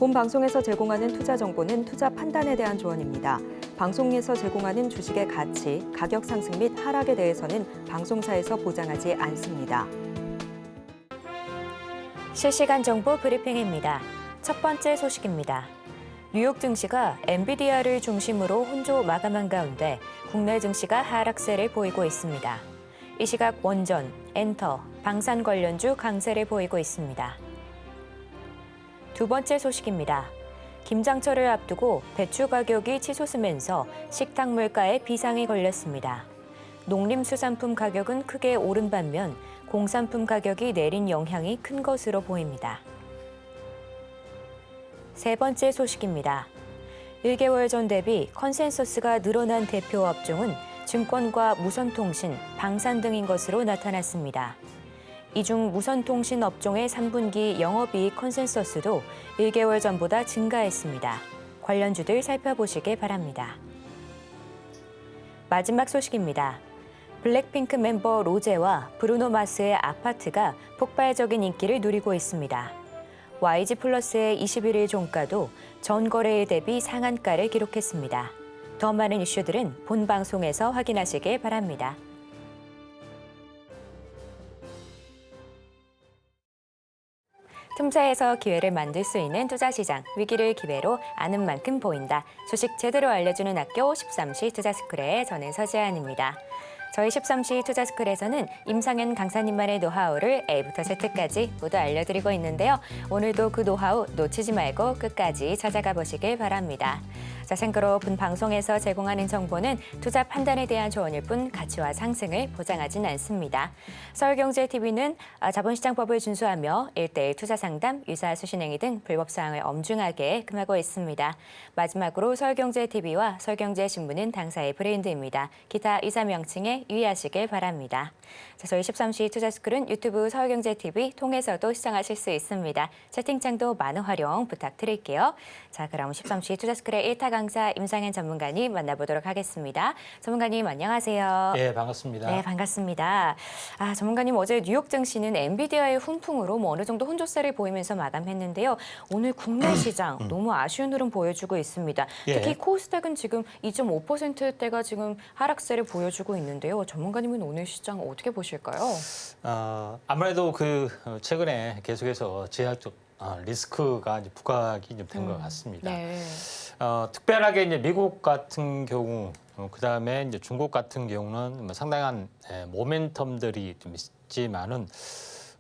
본 방송에서 제공하는 투자 정보는 투자 판단에 대한 조언입니다. 방송에서 제공하는 주식의 가치, 가격 상승 및 하락에 대해서는 방송사에서 보장하지 않습니다. 실시간 정보 브리핑입니다. 첫 번째 소식입니다. 뉴욕 증시가 엔비디아를 중심으로 혼조 마감한 가운데 국내 증시가 하락세를 보이고 있습니다. 이 시각 원전, 엔터, 방산 관련주 강세를 보이고 있습니다. 두 번째 소식입니다. 김장철을 앞두고 배추 가격이 치솟으면서 식탁 물가에 비상이 걸렸습니다. 농림수산품 가격은 크게 오른 반면 공산품 가격이 내린 영향이 큰 것으로 보입니다. 세 번째 소식입니다. 1개월 전 대비 컨센서스가 늘어난 대표 업종은 증권과 무선통신, 방산 등인 것으로 나타났습니다. 이 중 무선통신 업종의 3분기 영업이익 컨센서스도 1개월 전보다 증가했습니다. 관련주들 살펴보시기 바랍니다. 마지막 소식입니다. 블랙핑크 멤버 로제와 브루노 마스의 아파트가 폭발적인 인기를 누리고 있습니다. YG 플러스의 21일 종가도 전 거래일 대비 상한가를 기록했습니다. 더 많은 이슈들은 본 방송에서 확인하시길 바랍니다. 틈새에서 기회를 만들 수 있는 투자시장, 위기를 기회로 아는 만큼 보인다. 주식 제대로 알려주는 학교 13시 투자스쿨의 저는 서지안입니다. 저희 13시 투자스쿨에서는 임상현 강사님만의 노하우를 A부터 Z까지 모두 알려드리고 있는데요. 오늘도 그 노하우 놓치지 말고 끝까지 찾아가 보시길 바랍니다. 자, 참고로 본 방송에서 제공하는 정보는 투자 판단에 대한 조언일 뿐 가치와 상승을 보장하진 않습니다. 서울경제TV는 자본시장법을 준수하며 1:1 투자 상담, 유사 수신행위 등 불법 사항을 엄중하게 금하고 있습니다. 마지막으로 서울경제TV와 서울경제신문은 당사의 브랜드입니다. 기타 이사 명칭에 유의하시길 바랍니다. 자, 저희 13시 투자스쿨은 유튜브 서울경제TV 통해서도 시청하실 수 있습니다. 채팅창도 많은 활용 부탁드릴게요. 자, 그럼 13시 투자스쿨의 1타 강사 임상현 전문가님 만나보도록 하겠습니다. 전문가님 안녕하세요. 네, 반갑습니다. 네, 반갑습니다. 전문가님 어제 뉴욕 증시는 엔비디아의 훈풍으로 어느 정도 혼조세를 보이면서 마감했는데요. 오늘 국내 시장 너무 아쉬운 흐름 보여주고 있습니다. 특히 코스닥은 지금 2.5%대가 지금 하락세를 보여주고 있는데요. 전문가님은 오늘 시장 어떻게 보실까요? 아무래도 최근에 계속해서 제약적 리스크가 이제 부각이 좀 된 것 같습니다. 네. 특별하게 이제 미국 같은 경우, 그다음에 이제 중국 같은 경우는 뭐 상당한 모멘텀들이 좀 있지만은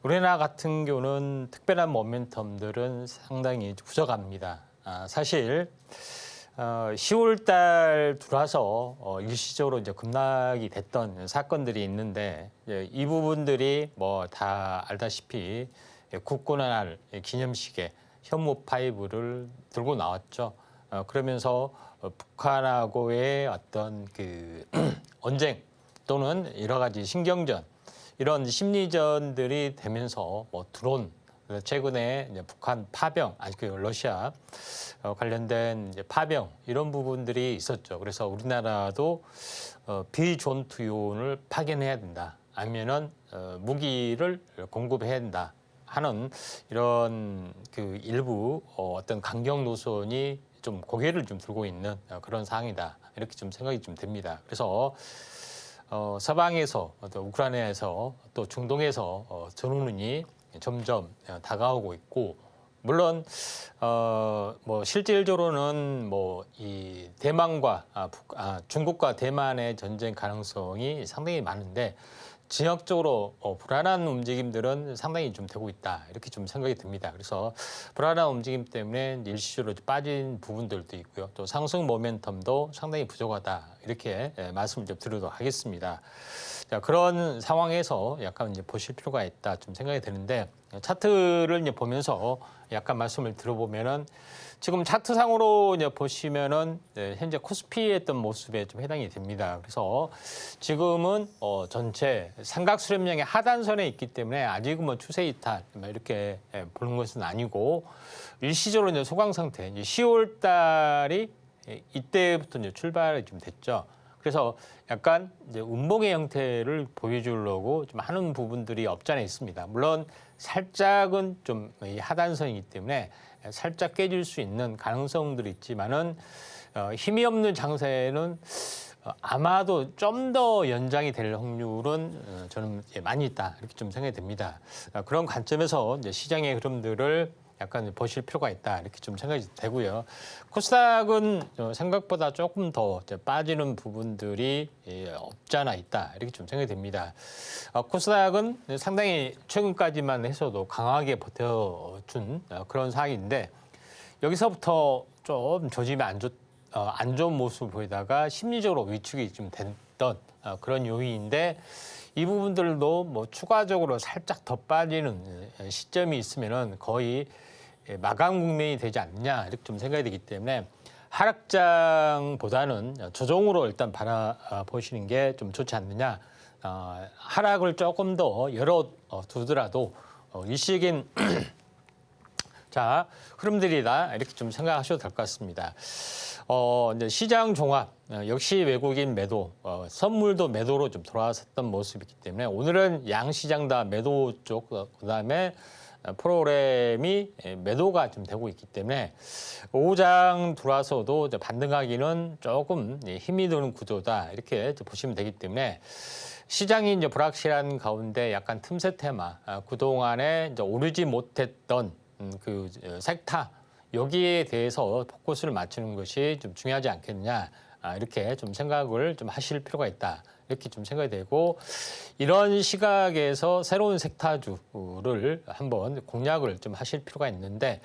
우리나라 같은 경우는 특별한 모멘텀들은 상당히 부족합니다. 사실 10월 달 들어와서 일시적으로 이제 급락이 됐던 사건들이 있는데 이 부분들이 뭐 다 알다시피 국군의 날 기념식에 현무5를 들고 나왔죠. 그러면서 북한하고의 어떤 언쟁 또는 여러 가지 신경전 이런 심리전들이 되면서 뭐 드론 최근에 이제 북한 파병 러시아 관련된 이제 파병 이런 부분들이 있었죠. 그래서 우리나라도 비전투요원을 파견해야 된다. 아니면은 무기를 공급해야 된다. 하는 이런 일부 어떤 강경 노선이 좀 고개를 좀 들고 있는 그런 상황이다. 이렇게 좀 생각이 좀 됩니다. 그래서 서방에서 또 우크라이나에서 또 중동에서 전후는이 점점 다가오고 있고 물론 뭐 실질적으로는 뭐 이 대만과 중국과 대만의 전쟁 가능성이 상당히 많은데 지역적으로 불안한 움직임들은 상당히 좀 되고 있다 이렇게 좀 생각이 듭니다. 그래서 불안한 움직임 때문에 일시적으로 빠진 부분들도 있고요. 또 상승 모멘텀도 상당히 부족하다 이렇게 말씀을 좀 드리도록 하겠습니다. 자, 그런 상황에서 약간 이제 보실 필요가 있다 좀 생각이 드는데 차트를 이제 보면서 약간 말씀을 들어보면은 지금 차트상으로 이제 보시면은 현재 코스피의 어떤 모습에 좀 해당이 됩니다. 그래서 지금은 전체 삼각수렴량의 하단선에 있기 때문에 아직은 뭐 추세 이탈 이렇게 보는 것은 아니고 일시적으로 이제 소강 상태. 이제 10월 달이 이때부터 이제 출발이 좀 됐죠. 그래서 약간 이제 음봉의 형태를 보여주려고 좀 하는 부분들이 없지 않아 있습니다. 물론 살짝은 좀 이 하단선이기 때문에 살짝 깨질 수 있는 가능성들이 있지만은 힘이 없는 장세는 아마도 좀 더 연장이 될 확률은 저는 많이 있다 이렇게 좀 생각이 됩니다. 그런 관점에서 이제 시장의 흐름들을 약간 보실 필요가 있다 이렇게 좀 생각이 되고요. 코스닥은 생각보다 조금 더 빠지는 부분들이 없지 않아 있다 이렇게 좀 생각이 됩니다. 코스닥은 상당히 최근까지만 해서도 강하게 버텨준 그런 상황인데 여기서부터 좀 조짐이 안 좋은 모습을 보이다가 심리적으로 위축이 좀 됐던 그런 요인인데 이 부분들도 뭐 추가적으로 살짝 더 빠지는 시점이 있으면은 거의 마감 국면이 되지 않느냐 이렇게 좀 생각이 되기 때문에 하락장보다는 조정으로 일단 바라보시는 게 좀 좋지 않느냐. 하락을 조금 더 열어 두더라도 일시적인 자 흐름들이다 이렇게 좀 생각하셔도 될 것 같습니다. 이제 시장 종합 역시 외국인 매도, 선물도 매도로 좀 돌아섰던 모습이기 때문에 오늘은 양 시장 다 매도 쪽, 그다음에 프로그램이 매도가 좀 되고 있기 때문에 오장 들어와서도 반등하기는 조금 힘이 드는 구조다 이렇게 보시면 되기 때문에 시장이 이제 불확실한 가운데 약간 틈새 테마, 그동안에 이제 오르지 못했던 그 섹터 여기에 대해서 포커스를 맞추는 것이 좀 중요하지 않겠느냐 이렇게 좀 생각을 좀 하실 필요가 있다 이렇게 좀 생각이 되고 이런 시각에서 새로운 섹터주를 한번 공략을 좀 하실 필요가 있는데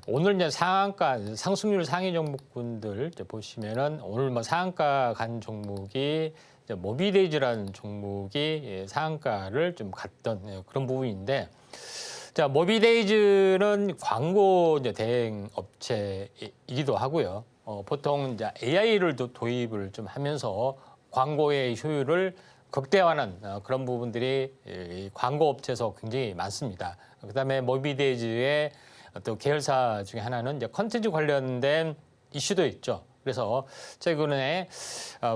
오늘 이제 상한가 상승률 상위 종목군들 이제 보시면은 오늘 뭐 상한가 간 종목이 이제 모비데이즈라는 종목이 상한가를 좀 갔던 그런 부분인데. 자, 모비데이즈는 광고 이제 대행 업체이기도 하고요. 보통 이제 AI를 도입을 좀 하면서 광고의 효율을 극대화하는 그런 부분들이 이 광고 업체에서 굉장히 많습니다. 그다음에 모비데이즈의 또 계열사 중에 하나는 이제 컨텐츠 관련된 이슈도 있죠. 그래서 최근에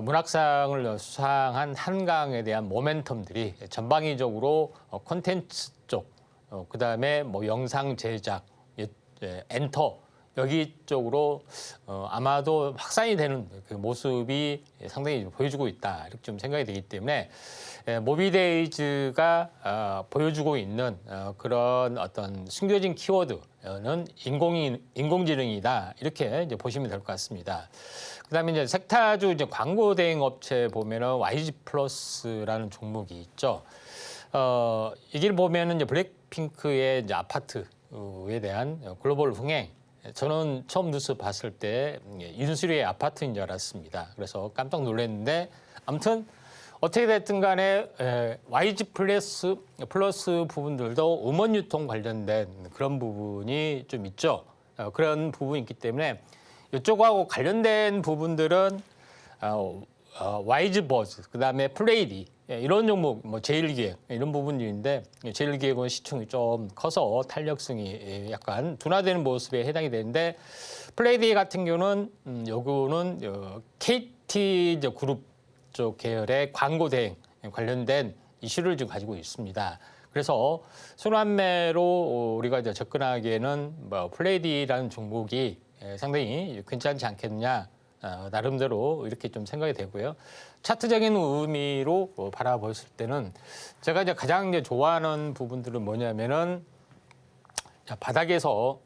문학상을 수상한 한강에 대한 모멘텀들이 전방위적으로 콘텐츠 쪽 그다음에 뭐 영상 제작, 엔터 여기 쪽으로 아마도 확산이 되는 그 모습이 상당히 보여주고 있다 이렇게 좀 생각이 되기 때문에 모비데이즈가 보여주고 있는 그런 어떤 숨겨진 키워드는 인공지능이다 이렇게 이제 보시면 될 것 같습니다. 그다음에 이제 섹터주 이제 광고 대행 업체 보면은 YG 플러스라는 종목이 있죠. 이길 보면은 이제 블랙핑크의 이제 아파트에 대한 글로벌 흥행. 저는 처음 뉴스 봤을 때 윤수리의 아파트인 줄 알았습니다. 그래서 깜짝 놀랐는데 아무튼 어떻게 됐든 간에 YG 플러스 부분들도 음원 유통 관련된 그런 부분이 좀 있죠. 그런 부분이 있기 때문에 이쪽하고 관련된 부분들은 와이즈 버즈, 그다음에 플레이디 이런 종목, 뭐 제일기획 이런 부분들인데 제일기획은 시총이 좀 커서 탄력성이 약간 둔화되는 모습에 해당이 되는데 플레이디 같은 경우는 요거는 KT 그룹 쪽 계열의 광고 대행 관련된 이슈를 지금 가지고 있습니다. 그래서 순환매로 우리가 이제 접근하기에는 뭐 플레이디라는 종목이 상당히 괜찮지 않겠느냐. 나름대로 이렇게 좀 생각이 되고요. 차트적인 의미로 바라보실 때는 제가 이제 가장 이제 좋아하는 부분들은 뭐냐면은 바닥에서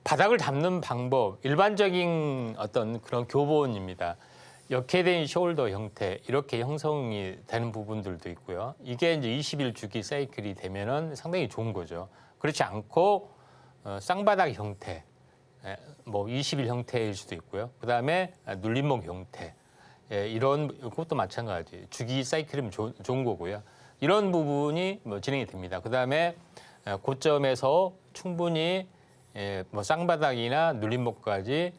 바닥을 잡는 방법, 일반적인 어떤 그런 교본입니다. 역회된 숄더 형태 이렇게 형성이 되는 부분들도 있고요. 이게 이제 20일 주기 사이클이 되면은 상당히 좋은 거죠. 그렇지 않고 쌍바닥 형태. 뭐 20일 형태일 수도 있고요. 그다음에 눌림목 형태. 이런 것도 마찬가지. 주기 사이클이면 좋은 거고요. 이런 부분이 뭐 진행이 됩니다. 그다음에 고점에서 충분히 뭐 쌍바닥이나 눌림목까지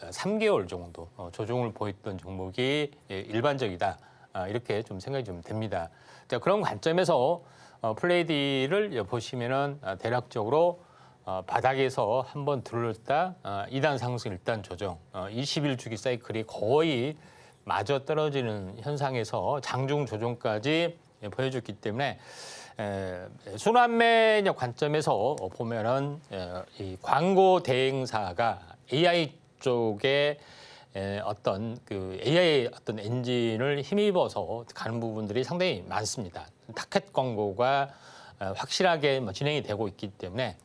3개월 정도 조정을 보였던 종목이 일반적이다. 이렇게 좀 생각이 좀 됩니다. 자, 그런 관점에서 플레이디를 보시면은 대략적으로 바닥에서 한번 들렀다 2단 상승 1단 조정 20일 주기 사이클이 거의 마저 떨어지는 현상에서 장중 조정까지 보여줬기 때문에 순환매 관점에서 보면은 이 광고 대행사가 AI 쪽에 어떤 그 AI 어떤 엔진을 힘입어서 가는 부분들이 상당히 많습니다. 타켓 광고가 확실하게 진행이 되고 있기 때문에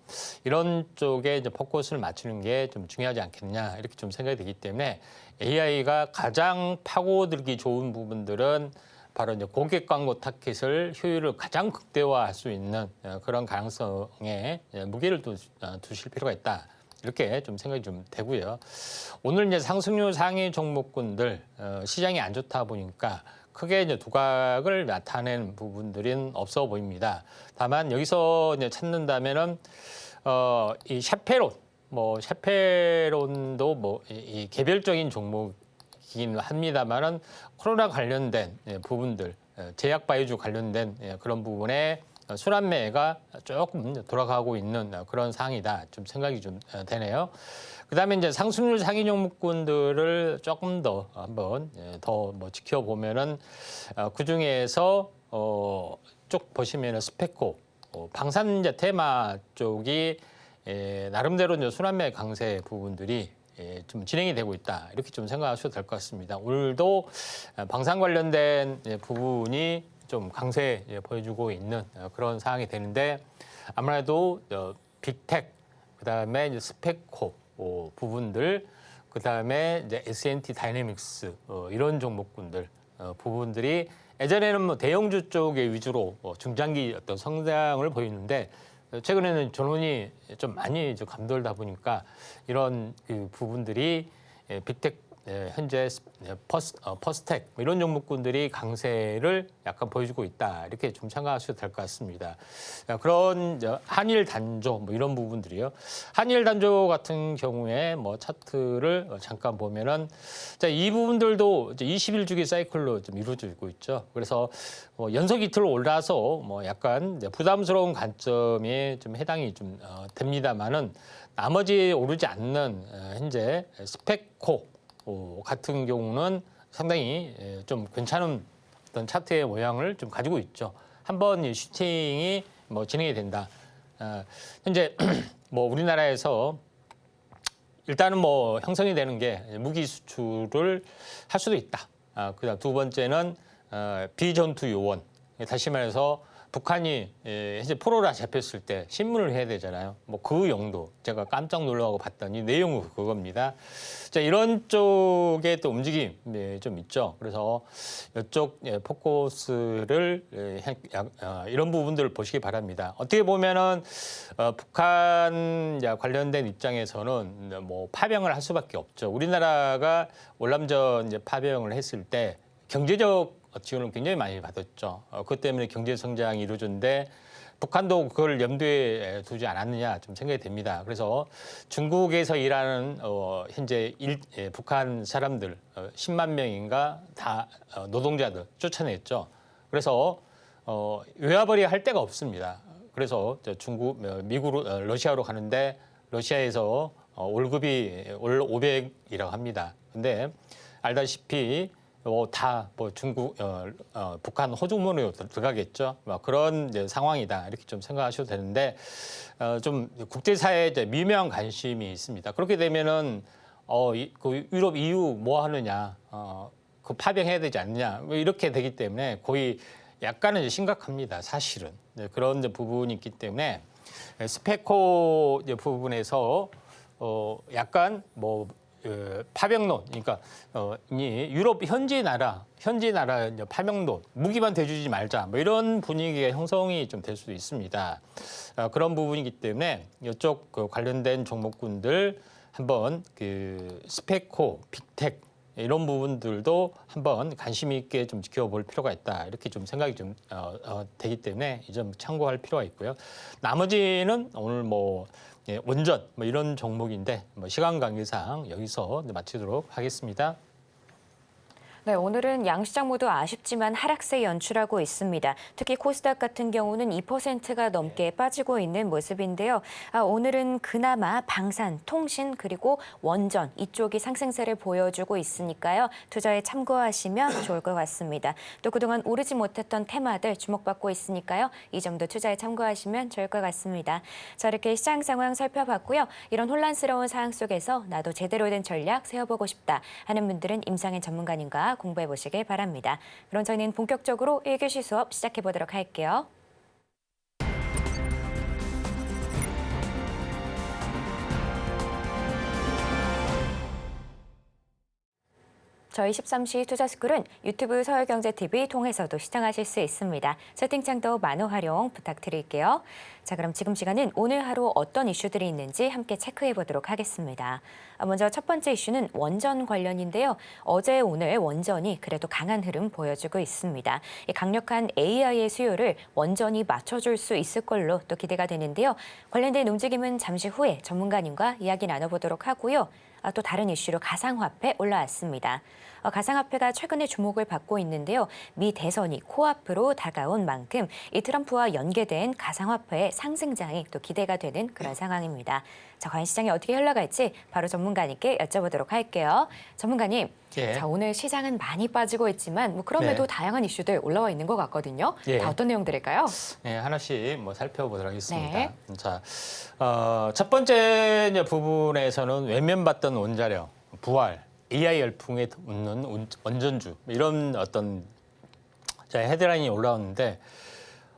이런 쪽에 이제 포커스를 맞추는 게 좀 중요하지 않겠냐 이렇게 좀 생각이 되기 때문에 AI가 가장 파고들기 좋은 부분들은 바로 이제 고객 광고 타켓을 효율을 가장 극대화할 수 있는 그런 가능성에 무게를 두실 필요가 있다. 이렇게 좀 생각이 좀 되고요. 오늘 이제 상승률 상위 종목군들 시장이 안 좋다 보니까 크게 이제 두각을 나타낸 부분들은 없어 보입니다. 다만 여기서 이제 찾는다면은 이 샤페론도 이 개별적인 종목이긴 합니다만은 코로나 관련된 부분들, 제약 바이오주 관련된 그런 부분에 순환매가 조금 돌아가고 있는 그런 상황이다. 좀 생각이 좀 되네요. 그다음에 이제 상승률 상위 종목군들을 조금 더 한번 더 지켜보면은 그 중에서 쭉 보시면은 스페코, 방산 이제 테마 쪽이 나름대로 이제 순환매 강세 부분들이 좀 진행이 되고 있다. 이렇게 좀 생각하셔도 될 것 같습니다. 오늘도 방산 관련된 부분이 좀 강세 보여주고 있는 그런 상황이 되는데 아무래도 빅텍, 그다음에 이제 스페코 부분들, 그다음에 이제 S&T 다이내믹스 이런 종목군들 부분들이 예전에는 뭐 대형주 쪽의 위주로 중장기 어떤 성장을 보이는데 최근에는 전원이 좀 많이 감돌다 보니까 이런 그 부분들이 빅텍 현재 퍼스텍 이런 종목군들이 강세를 약간 보여주고 있다 이렇게 좀 생각하셔도 될 것 같습니다. 그런 한일 단조 이런 부분들이요. 한일 단조 같은 경우에 차트를 잠깐 보면은 이 부분들도 이제 21주기 사이클로 좀 이루어지고 있죠. 그래서 연속 이틀 올라서 약간 부담스러운 관점에 좀 해당이 좀 됩니다만은 나머지 오르지 않는 현재 스펙코 같은 경우는 상당히 좀 괜찮은 어떤 차트의 모양을 좀 가지고 있죠. 한번 이 슈팅이 진행이 된다. 현재 우리나라에서 일단은 형성이 되는 게 무기 수출을 할 수도 있다. 그다음 두 번째는 비전투 요원. 다시 말해서 북한이 현재 포로라 잡혔을 때 신문을 해야 되잖아요. 그 용도 제가 깜짝 놀라고 봤더니 내용은 그겁니다. 자, 이런 쪽에 또 움직임이 좀 있죠. 그래서 이쪽 포커스를 이런 부분들을 보시기 바랍니다. 어떻게 보면은 북한 관련된 입장에서는 파병을 할 수밖에 없죠. 우리나라가 월남전 이제 파병을 했을 때 경제적 지원을 굉장히 많이 받았죠. 그것 때문에 경제 성장이 이루어졌는데 북한도 그걸 염두에 두지 않았느냐 좀 생각이 됩니다. 그래서 중국에서 일하는 현재 북한 사람들 10만 명인가 다 노동자들 쫓아냈죠. 그래서 외화벌이 할 데가 없습니다. 그래서 중국, 미국, 러시아로 가는데 러시아에서 월급이 월 500이라고 합니다. 근데 알다시피 다 중국, 북한 호주머니로 들어가겠죠. 그런 이제 상황이다. 이렇게 좀 생각하셔도 되는데 좀 국제사회에 이제 미묘한 관심이 있습니다. 그렇게 되면은 그 유럽 EU 뭐 하느냐, 그 파병해야 되지 않느냐, 이렇게 되기 때문에 거의 약간은 이제 심각합니다. 사실은 그런 이제 부분이 있기 때문에 스페코 이제 부분에서 약간 파병론, 그러니까 이 유럽 현지 나라 파병론, 무기만 대주지 말자, 이런 분위기가 형성이 좀 될 수도 있습니다. 그런 부분이기 때문에 이쪽 관련된 종목군들 한번 그 스페코, 빅텍 이런 부분들도 한번 관심 있게 좀 지켜볼 필요가 있다. 이렇게 좀 생각이 좀 되기 때문에 이 점 참고할 필요가 있고요. 나머지는 오늘 원전 이런 종목인데 시간 관계상 여기서 마치도록 하겠습니다. 네, 오늘은 양시장 모두 아쉽지만 하락세 연출하고 있습니다. 특히 코스닥 같은 경우는 2%가 넘게 빠지고 있는 모습인데요. 오늘은 그나마 방산, 통신 그리고 원전 이쪽이 상승세를 보여주고 있으니까요. 투자에 참고하시면 좋을 것 같습니다. 또 그동안 오르지 못했던 테마들 주목받고 있으니까요. 이 점도 투자에 참고하시면 좋을 것 같습니다. 자, 이렇게 시장 상황 살펴봤고요. 이런 혼란스러운 상황 속에서 나도 제대로 된 전략 세워보고 싶다 하는 분들은 임상현 전문가님과 공부해 보시길 바랍니다. 그럼 저희는 본격적으로 1교시 수업 시작해 보도록 할게요. 저희 13시 투자스쿨은 유튜브 서울경제TV 통해서도 시청하실 수 있습니다. 채팅창도 많은 활용 부탁드릴게요. 자, 그럼 지금 시간은 오늘 하루 어떤 이슈들이 있는지 함께 체크해 보도록 하겠습니다. 먼저 첫 번째 이슈는 원전 관련인데요. 어제 오늘 원전이 그래도 강한 흐름 보여주고 있습니다. 이 강력한 AI의 수요를 원전이 맞춰줄 수 있을 걸로 또 기대가 되는데요. 관련된 움직임은 잠시 후에 전문가님과 이야기 나눠보도록 하고요. 또 다른 이슈로 가상화폐 올라왔습니다. 가상화폐가 최근에 주목을 받고 있는데요. 미 대선이 코앞으로 다가온 만큼 이 트럼프와 연계된 가상화폐의 상승장이 또 기대가 되는 그런 상황입니다. 자, 과연 시장이 어떻게 흘러갈지 바로 전문가님께 여쭤보도록 할게요. 전문가님, 예. 자, 오늘 시장은 많이 빠지고 있지만 그럼에도 네. 다양한 이슈들 올라와 있는 것 같거든요. 예. 다 어떤 내용들일까요? 네, 하나씩 살펴보도록 하겠습니다. 네. 자, 첫 번째 이제 부분에서는 외면받던 원자력, 부활, AI 열풍에 웃는 원전주 이런 어떤 헤드라인이 올라오는데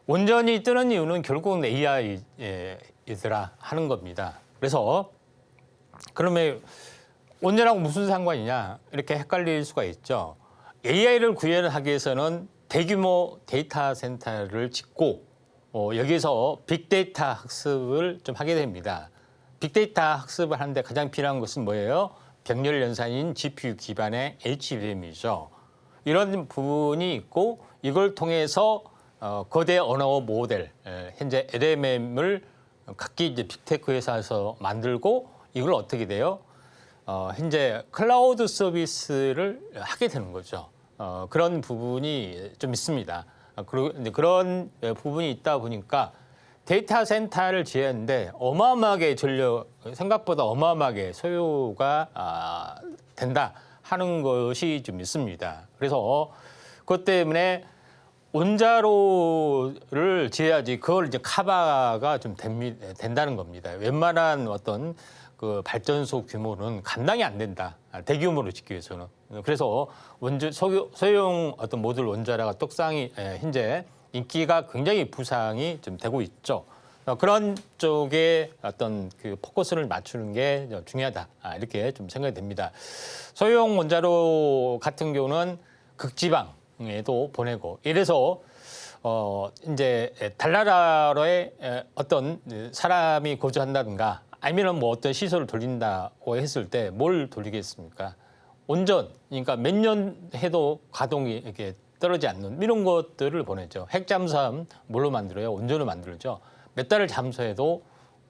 원전이 뜨는 이유는 결국은 AI이더라 하는 겁니다. 그래서 그러면 원전하고 무슨 상관이냐 이렇게 헷갈릴 수가 있죠. AI를 구현하기 위해서는 대규모 데이터 센터를 짓고 여기서 빅데이터 학습을 좀 하게 됩니다. 빅데이터 학습을 하는데 가장 필요한 것은 뭐예요? 병렬 연산인 GPU 기반의 HBM이죠. 이런 부분이 있고 이걸 통해서 거대 언어 모델, 현재 LMM을 각기 이제 빅테크 회사에서 만들고 이걸 어떻게 돼요? 현재 클라우드 서비스를 하게 되는 거죠. 그런 부분이 좀 있습니다. 그리고 그런 부분이 있다 보니까 데이터 센터를 지었는데 어마어마하게 생각보다 어마어마하게 소요가 된다 하는 것이 좀 있습니다. 그래서 그것 때문에 원자로를 지어야지 그걸 이제 커버가 좀 된다는 겁니다. 웬만한 어떤 그 발전소 규모는 감당이 안 된다. 대규모로 짓기 위해서는. 그래서 소형 어떤 모듈 원자로가 떡상이 현재 인기가 굉장히 부상이 좀 되고 있죠. 그런 쪽에 어떤 그 포커스를 맞추는 게 중요하다. 이렇게 좀 생각이 됩니다. 소형 원자로 같은 경우는 극지방에도 보내고 이래서 이제 달나라로의 어떤 사람이 거주한다든가 아니면 뭐 어떤 시설을 돌린다고 했을 때 뭘 돌리겠습니까? 온전, 그러니까 몇 년 해도 가동이 이렇게 떨어지지 않는 이런 것들을 보내죠. 핵 잠수함 뭘로 만들어요? 온전을 만들죠. 몇 달을 잠수해도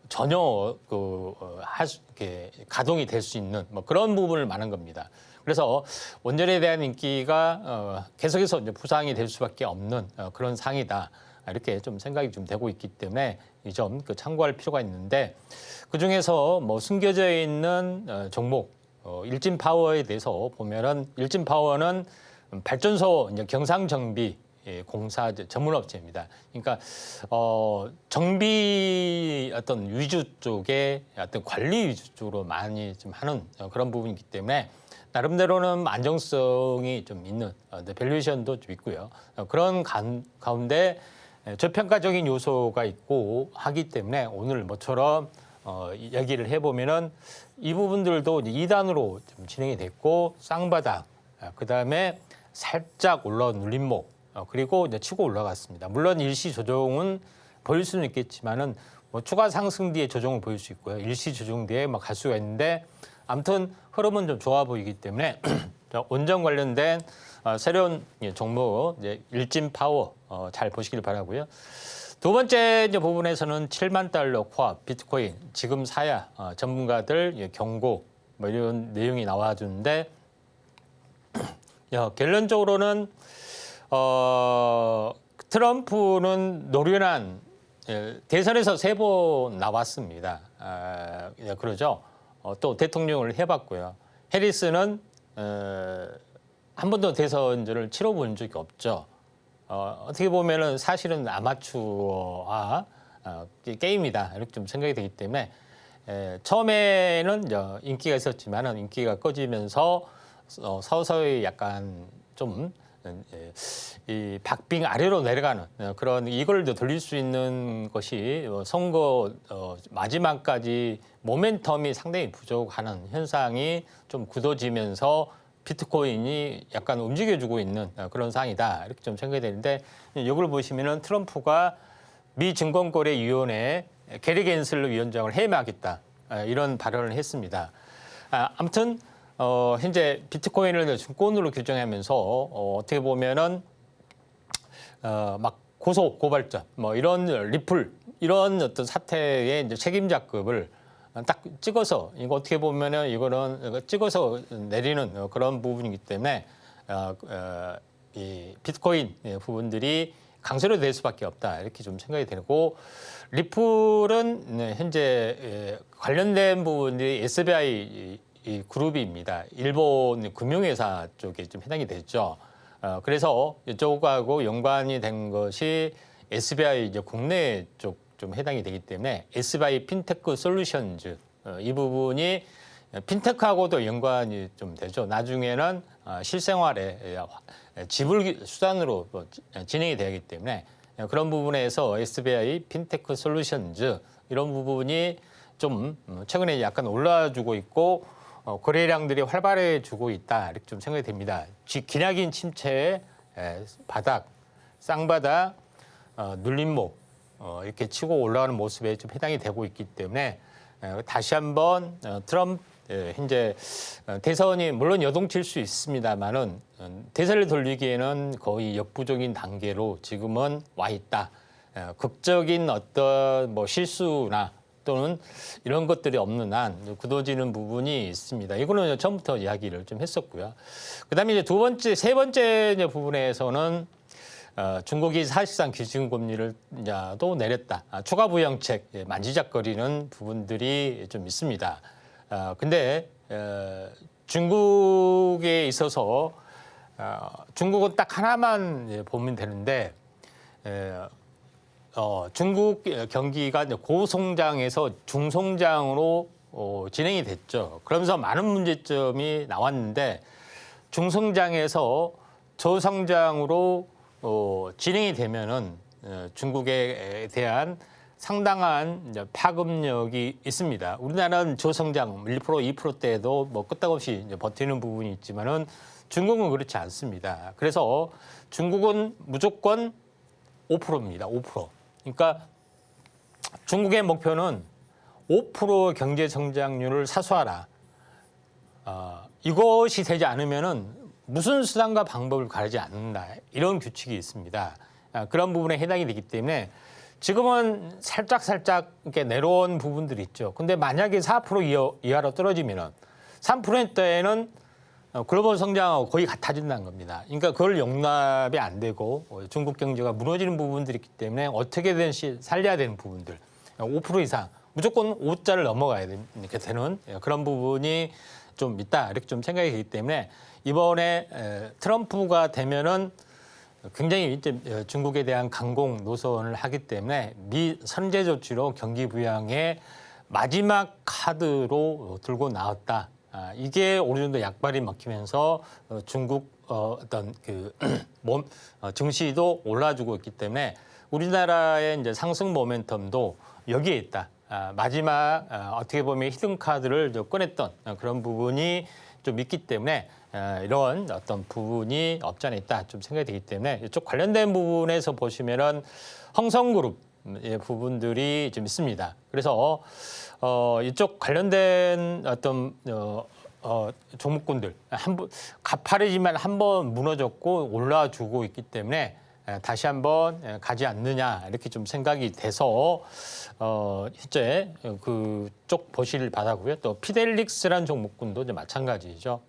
전혀 이렇게 가동이 될 수 있는 뭐 그런 부분을 말한 겁니다. 그래서 원전에 대한 인기가 계속해서 이제 부상이 될 수밖에 없는 그런 상이다. 이렇게 좀 생각이 좀 되고 있기 때문에 이 점 참고할 필요가 있는데 그 중에서 뭐 숨겨져 있는 종목 일진 파워에 대해서 보면은 일진 파워는 발전소 이제 경상 정비 공사 전문 업체입니다. 그러니까 정비 어떤 위주 쪽에 어떤 관리 위주 쪽으로 많이 좀 하는 그런 부분이기 때문에 나름대로는 안정성이 좀 있는 밸류에이션도 좀 있고요. 그런 가운데 저평가적인 요소가 있고 하기 때문에 오늘 모처럼 얘기를 해보면은 이 부분들도 2단으로 좀 진행이 됐고 쌍바닥, 그다음에 살짝 올라온 눌림목, 그리고 이제 치고 올라갔습니다. 물론 일시 조정은 보일 수는 있겠지만은 뭐 추가 상승 뒤에 조정을 보일 수 있고요. 일시 조정 뒤에 막 갈 수가 있는데 아무튼 흐름은 좀 좋아 보이기 때문에 원전 관련된 새로운 종목 이제 일진 파워 잘 보시길 바라고요. 두 번째 이제 부분에서는 7만 달러 코앞 비트코인 지금 사야 전문가들 경고 뭐 이런 내용이 나와주는데 결론적으로는 트럼프는 노련한 대선에서 3번 나왔습니다. 그러죠. 또 대통령을 해봤고요. 해리스는 한 번도 대선전을 치러본 적이 없죠. 어떻게 보면은 사실은 아마추어화 게임이다 이렇게 좀 생각이 되기 때문에 처음에는 인기가 있었지만은 인기가 꺼지면서 서서히 약간 좀 이 박빙 아래로 내려가는 그런 이걸 돌릴 수 있는 것이 선거 마지막까지 모멘텀이 상당히 부족하는 현상이 좀 굳어지면서 비트코인이 약간 움직여주고 있는 그런 상황이다 이렇게 좀 생각이 되는데 이걸 보시면은 트럼프가 미 증권거래위원회 게리 겐슬러 위원장을 해임하겠다 이런 발언을 했습니다. 아무튼 현재 비트코인을 증권으로 규정하면서 어떻게 보면은 막 고소 고발자 뭐 이런 리플 이런 어떤 사태의 이제 책임자급을 딱 찍어서 이거 어떻게 보면은 이거는 찍어서 내리는 그런 부분이기 때문에 이 비트코인 부분들이 강세로 될 수밖에 없다 이렇게 좀 생각이 되고 리플은 현재 관련된 부분이 SBI 이 그룹입니다. 일본 금융회사 쪽에 좀 해당이 됐죠. 그래서 이쪽하고 연관이 된 것이 SBI 이제 국내 쪽 좀 해당이 되기 때문에 SBI 핀테크 솔루션즈 이 부분이 핀테크하고도 연관이 좀 되죠. 나중에는 실생활에 지불 수단으로 진행이 되기 때문에 그런 부분에서 SBI 핀테크 솔루션즈 이런 부분이 좀 최근에 약간 올라주고 있고 거래량들이 활발해지고 있다 이렇게 좀 생각이 됩니다. 기나긴 침체의 바닥, 쌍바닥, 눌림목 이렇게 치고 올라가는 모습에 좀 해당이 되고 있기 때문에 다시 한번 트럼프 현재 대선이 물론 여동칠 수 있습니다만은 대선을 돌리기에는 거의 역부족인 단계로 지금은 와 있다. 극적인 어떤 뭐 실수나 또는 이런 것들이 없는 한 굳어지는 부분이 있습니다. 이거는 처음부터 이야기를 좀 했었고요. 그다음에 이제 세 번째 이제 부분에서는 중국이 사실상 기준금리를 또 내렸다. 추가 부양책 만지작거리는 부분들이 좀 있습니다. 근데 중국에 있어서 중국은 딱 하나만 보면 되는데 중국 경기가 고성장에서 중성장으로 진행이 됐죠. 그러면서 많은 문제점이 나왔는데 중성장에서 저성장으로 진행이 되면은 중국에 대한 상당한 파급력이 있습니다. 우리나라는 저성장 1%, 2%대도 뭐 끄떡없이 버티는 부분이 있지만은 중국은 그렇지 않습니다. 그래서 중국은 무조건 5%입니다. 5%. 그러니까 중국의 목표는 5% 경제 성장률을 사수하라. 이것이 되지 않으면은 무슨 수단과 방법을 가리지 않는다. 이런 규칙이 있습니다. 그런 부분에 해당이 되기 때문에 지금은 살짝 이렇게 내려온 부분들이 있죠. 근데 만약에 4% 이하로 떨어지면은 3%대에는 글로벌 성장하고 거의 같아진다는 겁니다. 그러니까 그걸 용납이 안 되고 중국 경제가 무너지는 부분들이 있기 때문에 어떻게든 살려야 되는 부분들 5% 이상 무조건 5자를 넘어가야 되는 그런 부분이 좀 있다 이렇게 좀 생각이 되기 때문에 이번에 트럼프가 되면은 굉장히 이제 중국에 대한 강공 노선을 하기 때문에 미 선제 조치로 경기 부양의 마지막 카드로 들고 나왔다. 이게 어느 정도 약발이 먹히면서 중국 어떤 그 증시도 올라주고 있기 때문에 우리나라의 이제 상승 모멘텀도 여기에 있다. 마지막 어떻게 보면 히든 카드를 꺼냈던 그런 부분이 좀 있기 때문에 이런 어떤 부분이 없지 않아 있다 좀 생각이 되기 때문에 이쪽 관련된 부분에서 보시면은 흥성그룹의 부분들이 좀 있습니다. 그래서 이쪽 관련된 어떤 종목군들 가파르지만 한번 무너졌고 올라주고 있기 때문에 다시 한번 가지 않느냐 이렇게 좀 생각이 돼서 현재 그쪽 보시를 받았고요. 또 피델릭스라는 종목군도 이제 마찬가지죠.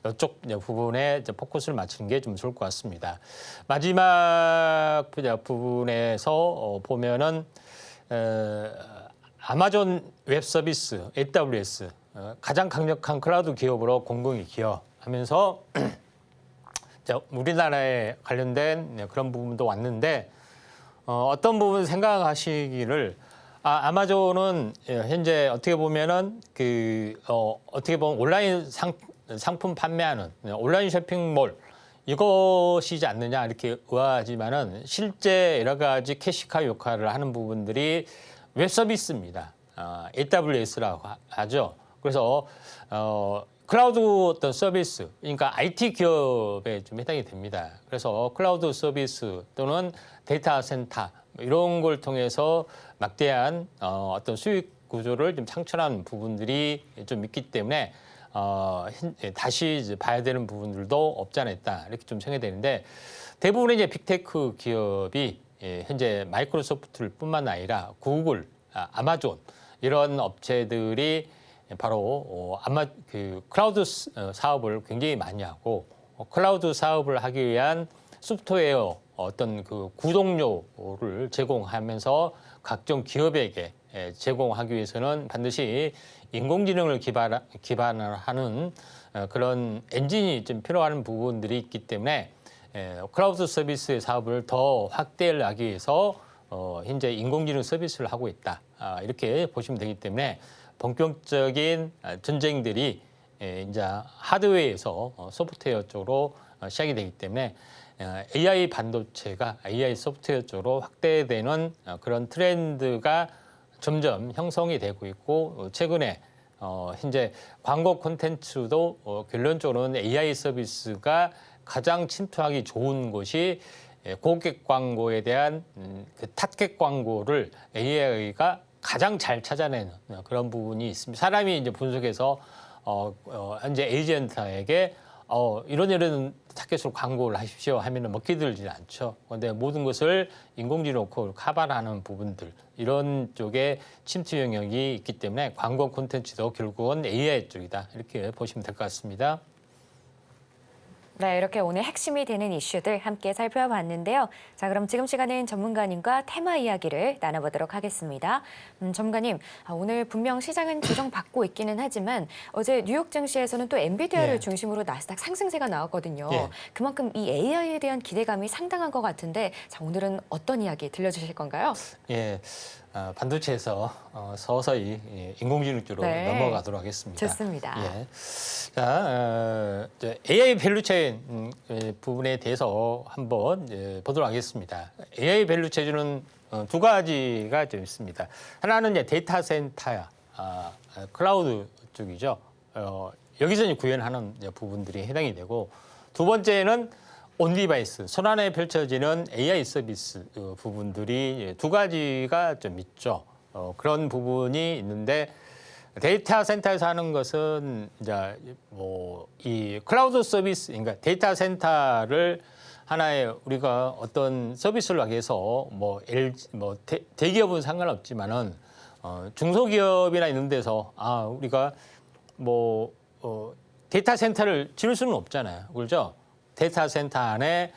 이쪽 부분에 이제 포커스를 맞추는 게 좀 좋을 것 같습니다. 마지막 부분에서 보면은 아마존 웹 서비스 AWS 가장 강력한 클라우드 기업으로 공공이 기여하면서 우리나라에 관련된 그런 부분도 왔는데 어떤 부분 생각하시기를 아마존은 현재 어떻게 보면은 어떻게 보면 온라인 상품 판매하는 온라인 쇼핑몰 이것이지 않느냐 이렇게 의아하지만은 실제 여러 가지 캐시카 역할을 하는 부분들이 웹 서비스입니다. AWS라고 하죠. 그래서 클라우드 어떤 서비스, 그러니까 IT 기업에 좀 해당이 됩니다. 그래서 클라우드 서비스 또는 데이터 센터 이런 걸 통해서 막대한 어떤 수익 구조를 좀 창출하는 부분들이 좀 있기 때문에 다시 이제 봐야 되는 부분들도 없지 않아 있다 이렇게 좀 생각이 되는데 대부분의 이제 빅테크 기업이 현재 마이크로소프트를 뿐만 아니라 구글, 아마존 이런 업체들이 바로 클라우드 사업을 굉장히 많이 하고 클라우드 사업을 하기 위한 소프트웨어 어떤 그 구독료를 제공하면서 각종 기업에게 제공하기 위해서는 반드시 인공지능을 기반을 하는 그런 엔진이 좀 필요한 부분들이 있기 때문에 클라우드 서비스의 사업을 더 확대를 하기 위해서 현재 인공지능 서비스를 하고 있다. 이렇게 보시면 되기 때문에 본격적인 전쟁들이 이제 하드웨어에서 소프트웨어 쪽으로 시작이 되기 때문에 AI 반도체가 AI 소프트웨어 쪽으로 확대되는 그런 트렌드가 점점 형성이 되고 있고 최근에 현재 광고 콘텐츠도 결론적으로는 AI 서비스가 가장 침투하기 좋은 곳이 고객 광고에 대한 그 타겟 광고를 AI가 가장 잘 찾아내는 그런 부분이 있습니다. 사람이 이제 분석해서 현재 에이전트에게 이런 타겟으로 광고를 하십시오 하면은 먹히들지 않죠. 그런데 모든 것을 인공지능으로 커버하는 부분들 이런 쪽에 침투 영역이 있기 때문에 광고 콘텐츠도 결국은 AI 쪽이다 이렇게 보시면 될 것 같습니다. 네, 이렇게 오늘 핵심이 되는 이슈들 함께 살펴봤는데요. 자, 그럼 지금 시간은 전문가님과 테마 이야기를 나눠보도록 하겠습니다. 전문가님, 오늘 분명 시장은 조정받고 있기는 하지만 어제 뉴욕 증시에서는 또 엔비디아를 중심으로 나스닥 상승세가 나왔거든요. 그만큼 이 AI에 대한 기대감이 상당한 것 같은데 자, 오늘은 어떤 이야기 들려주실 건가요? 반도체에서 서서히 인공지능 쪽으로 넘어가도록 하겠습니다. 좋습니다. 자, AI 밸류체인 부분에 대해서 한번 보도록 하겠습니다. AI 밸류체주는 두 가지가 좀 있습니다. 하나는 이제 데이터 센터야, 클라우드 쪽이죠. 여기서 이제 구현하는 부분들이 해당이 되고 두 번째는 온 디바이스, 손안에 펼쳐지는 AI 서비스 부분들이 두 가지가 좀 있죠. 그런 부분이 있는데 데이터 센터에서 하는 것은 이제 이 클라우드 서비스, 그러니까 데이터 센터를 하나의 우리가 어떤 서비스를 하기 위해서 대기업은 상관없지만은 중소기업이나 이런 데서 우리가 데이터 센터를 지을 수는 없잖아요, 그렇죠? 데이터 센터 안에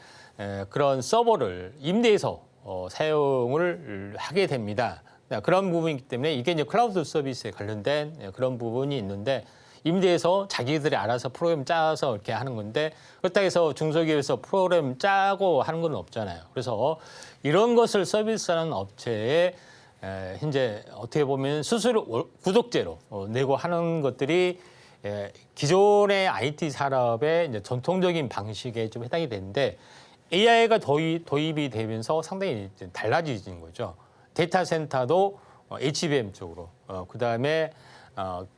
그런 서버를 임대해서 사용을 하게 됩니다. 그런 부분이기 때문에 이게 이제 클라우드 서비스에 관련된 그런 부분이 있는데 임대해서 자기들이 알아서 프로그램 짜서 이렇게 하는 건데 그렇다고 해서 중소기업에서 프로그램 짜고 하는 건 없잖아요. 그래서 이런 것을 서비스하는 업체에 현재 어떻게 보면 수수료 구독제로 내고 하는 것들이 기존의 IT 산업의 이제 전통적인 방식에 좀 해당이 되는데 AI가 도입이 되면서 상당히 이제 달라지는 거죠. 데이터 센터도 HBM 쪽으로, 그 다음에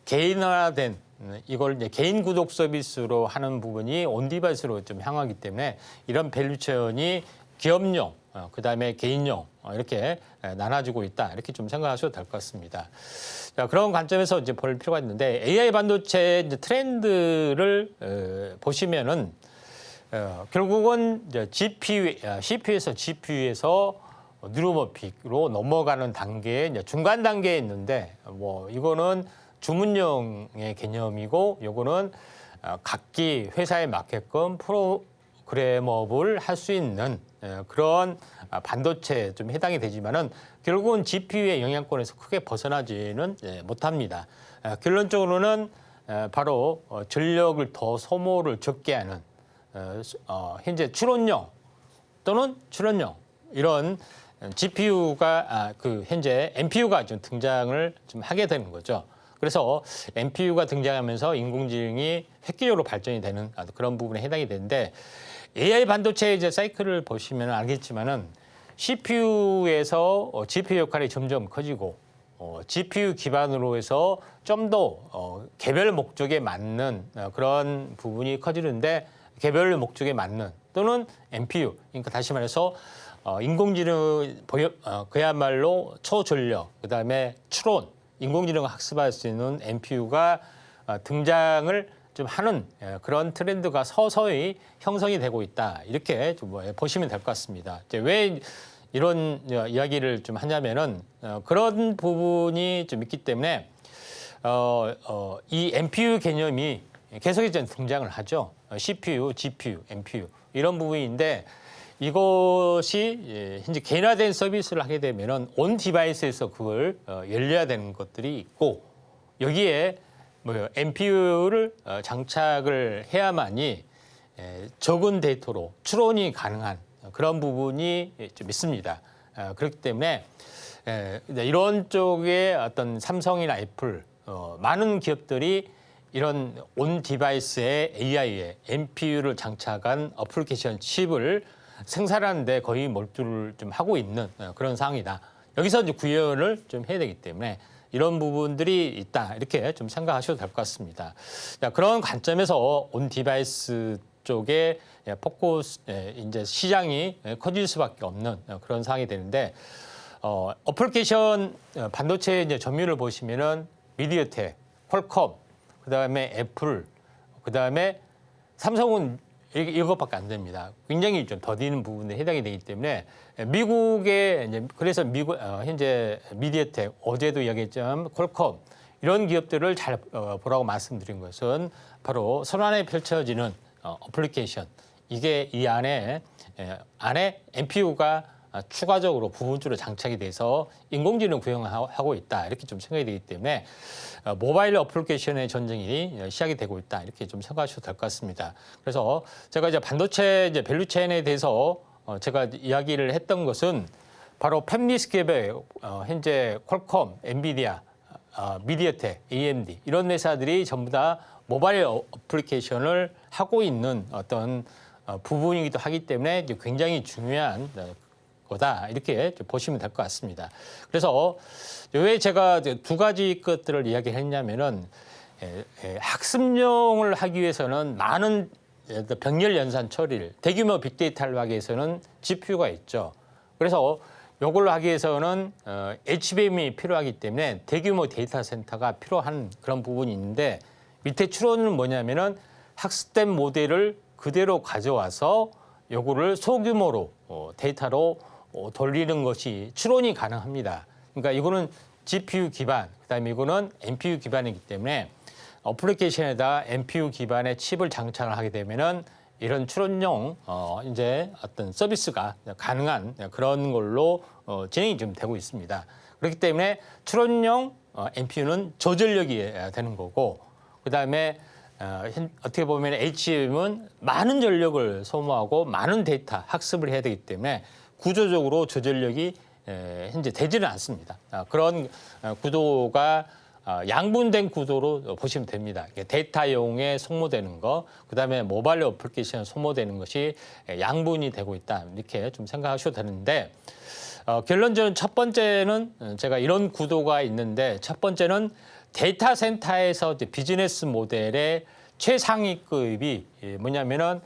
개인화된 이걸 이제 개인 구독 서비스로 하는 부분이 온 디바이스로 좀 향하기 때문에 이런 밸류체인이 기업용, 그 다음에 개인용 이렇게 나눠지고 있다 이렇게 좀 생각하셔도 될 것 같습니다. 자, 그런 관점에서 이제 볼 필요가 있는데 AI 반도체 이제 트렌드를 보시면은 결국은 이제 CPU에서 GPU에서 뉴로머픽으로 넘어가는 단계에 이제 중간 단계에 있는데 뭐 이거는 주문형의 개념이고 요거는 각기 회사에 맞게끔 프로그래머블 할 수 있는 그런 반도체에 좀 해당이 되지만은 결국은 GPU의 영향권에서 크게 벗어나지는 못합니다. 결론적으로는 바로 전력을 더 소모를 적게 하는 현재 추론용 또는 추론용 이런 GPU가 현재 NPU가 좀 등장을 좀 하게 되는 거죠. 그래서 NPU가 등장하면서 인공지능이 획기적으로 발전이 되는 그런 부분에 해당이 되는데 AI 반도체의 이제 사이클을 보시면 알겠지만은 CPU에서 GPU 역할이 점점 커지고 GPU 기반으로 해서 좀 더 개별 목적에 맞는 그런 부분이 커지는데 개별 목적에 맞는 또는 NPU 그러니까 다시 말해서 인공지능 그야말로 초전력 그다음에 추론 인공지능을 학습할 수 있는 NPU가 등장을 좀 하는 그런 트렌드가 서서히 형성이 되고 있다 이렇게 좀 보시면 될 것 같습니다. 이제 왜 이런 이야기를 좀 하냐면은 그런 부분이 좀 있기 때문에 이 NPU 개념이 계속 이제 등장을 하죠. CPU, GPU, NPU 이런 부분인데 이것이 현재 개인화된 서비스를 하게 되면은 온 디바이스에서 그걸 열려야 되는 것들이 있고 여기에 NPU를 장착을 해야만이 적은 데이터로 추론이 가능한 그런 부분이 좀 있습니다. 그렇기 때문에 이런 쪽에 어떤 삼성이나 애플 많은 기업들이 이런 온 디바이스에 AI에 NPU를 장착한 어플리케이션 칩을 생산하는 데 거의 몰두를 좀 하고 있는 그런 상황이다. 여기서 이제 구현을 좀 해야 되기 때문에 이런 부분들이 있다. 이렇게 좀 생각하셔도 될 것 같습니다. 자, 그런 관점에서 온 디바이스 쪽에 포커스 이제 시장이 커질 수밖에 없는 그런 상황이 되는데 어플리케이션 반도체 이제 점유율을 보시면은 미디어텍, 퀄컴, 그다음에 애플, 그다음에 삼성은 이것밖에 안 됩니다. 굉장히 좀 더디는 부분에 해당이 되기 때문에 미국의 이제 그래서 미국 현재 미디어텍 어제도 이야기했지만 퀄컴 이런 기업들을 잘 보라고 말씀드린 것은 바로 손안에 펼쳐지는 어플리케이션 이게 이 안에 NPU가 추가적으로 부분적으로 장착이 돼서 인공지능 구현하고 있다 이렇게 좀 생각이 되기 때문에 모바일 어플리케이션의 전쟁이 시작이 되고 있다 이렇게 좀 생각하셔도 될 것 같습니다. 그래서 제가 이제 반도체 이제 밸류체인에 대해서 제가 이야기를 했던 것은 바로 팹리스 기업의 현재 퀄컴, 엔비디아, 미디어텍, AMD 이런 회사들이 전부 다 모바일 어플리케이션을 하고 있는 어떤 부분이기도 하기 때문에 굉장히 중요한 거다 이렇게 보시면 될 것 같습니다. 그래서 왜 제가 두 가지 것들을 이야기했냐면은 학습용을 하기 위해서는 많은 병렬 연산 처리를 대규모 빅데이터를 하기 위해서는 GPU가 있죠. 그래서 이걸로 하기 위해서는 HBM이 필요하기 때문에 대규모 데이터 센터가 필요한 그런 부분이 있는데 밑에 추론은 뭐냐면은 학습된 모델을 그대로 가져와서 요거를 소규모로 데이터로 돌리는 것이 추론이 가능합니다. 그러니까 이거는 GPU 기반, 그다음에 이거는 NPU 기반이기 때문에 어플리케이션에다 NPU 기반의 칩을 장착을 하게 되면은 이런 추론용 이제 어떤 서비스가 가능한 그런 걸로 진행이 좀 되고 있습니다. 그렇기 때문에 추론용 NPU는 저전력이 되는 거고, 그다음에 어떻게 보면 HBM은 많은 전력을 소모하고 많은 데이터 학습을 해야 되기 때문에 구조적으로 저전력이 현재 되지는 않습니다. 그런 구도가 양분된 구도로 보시면 됩니다. 데이터용에 소모되는 거, 그다음에 모바일 어플리케이션 소모되는 것이 양분이 되고 있다. 이렇게 좀 생각하셔도 되는데 결론적으로 첫 번째는 제가 이런 구도가 있는데 첫 번째는 데이터 센터에서 비즈니스 모델의 최상위급이 뭐냐면은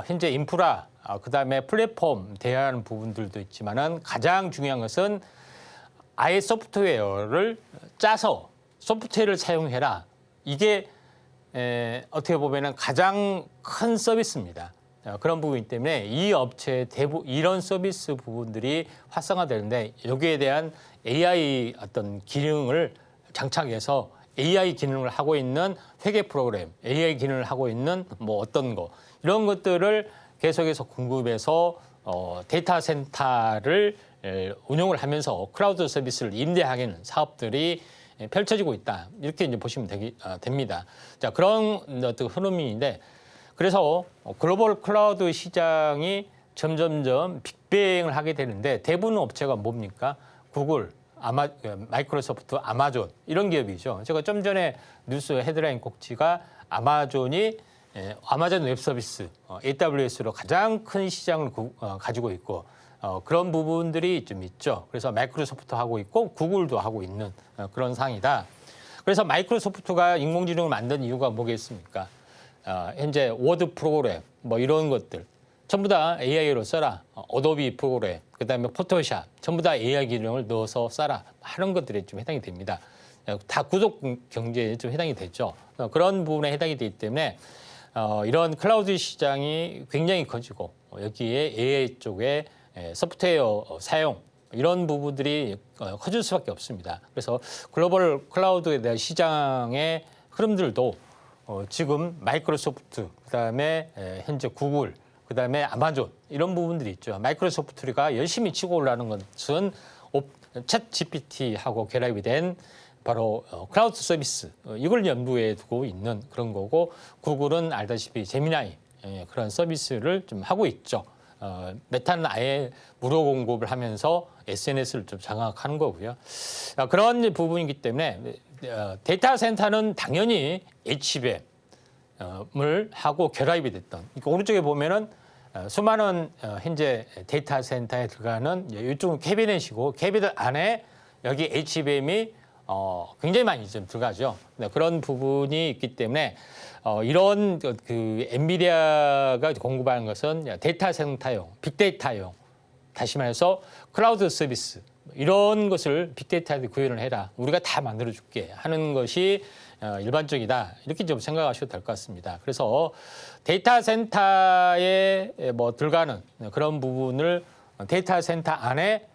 현재 인프라 그다음에 플랫폼 대화하는 부분들도 있지만은 가장 중요한 것은 아예 소프트웨어를 짜서 소프트웨어를 사용해라. 이게 어떻게 보면은 가장 큰 서비스입니다. 그런 부분이기 때문에 이 업체의 이런 서비스 부분들이 활성화되는데 여기에 대한 AI 어떤 기능을 장착해서 AI 기능을 하고 있는 회계 프로그램, AI 기능을 하고 있는 뭐 어떤 거 이런 것들을 계속해서 공급해서 데이터 센터를 운영을 하면서 클라우드 서비스를 임대하는 사업들이 펼쳐지고 있다. 이렇게 이제 보시면 됩니다. 자, 그런 어떤 흐름인데 그래서 글로벌 클라우드 시장이 점점점 빅뱅을 하게 되는데 대부분 업체가 뭡니까? 구글, 마이크로소프트, 아마존 이런 기업이죠. 제가 좀 전에 뉴스 헤드라인 꼭지가 아마존이 아마존 웹 서비스 AWS로 가장 큰 시장을 가지고 있고 그런 부분들이 좀 있죠. 그래서 마이크로소프트 하고 있고 구글도 하고 있는 그런 상황이다. 그래서 마이크로소프트가 인공지능을 만든 이유가 뭐겠습니까? 현재 워드 프로그램 뭐 이런 것들 전부 다 AI로 써라. 어도비 프로그램, 그다음에 포토샵 전부 다 AI 기능을 넣어서 써라. 하는 것들에 좀 해당이 됩니다. 다 구독 경제에 좀 해당이 되죠. 그런 부분에 해당이 되기 때문에 이런 클라우드 시장이 굉장히 커지고 여기에 AI 쪽에 소프트웨어 사용 이런 부분들이 커질 수밖에 없습니다. 그래서 글로벌 클라우드에 대한 시장의 흐름들도 지금 마이크로소프트, 그다음에 현재 구글, 그다음에 아마존 이런 부분들이 있죠. 마이크로소프트가 열심히 치고 올라가는 것은 챗 GPT하고 결합이 된 바로 클라우드 서비스 이걸 염두에 두고 있는 그런 거고 구글은 알다시피 제미나이 그런 서비스를 좀 하고 있죠. 메타는 아예 무료 공급을 하면서 SNS를 좀 장악하는 거고요. 그런 부분이기 때문에 데이터 센터는 당연히 HBM을 하고 결합이 됐던. 그러니까 오른쪽에 보면은 수많은 현재 데이터 센터에 들어가는 이쪽은 캐비넷이고 캐비넷 안에 여기 HBM이 굉장히 많이 좀 들어가죠. 그런 부분이 있기 때문에 이런 그 엔비디아가 공급하는 것은 데이터 센터용, 빅데이터용, 다시 말해서 클라우드 서비스 이런 것을 빅데이터에 구현을 해라. 우리가 다 만들어줄게 하는 것이 일반적이다. 이렇게 좀 생각하셔도 될 것 같습니다. 그래서 데이터 센터에 뭐 들어가는 그런 부분을 데이터 센터 안에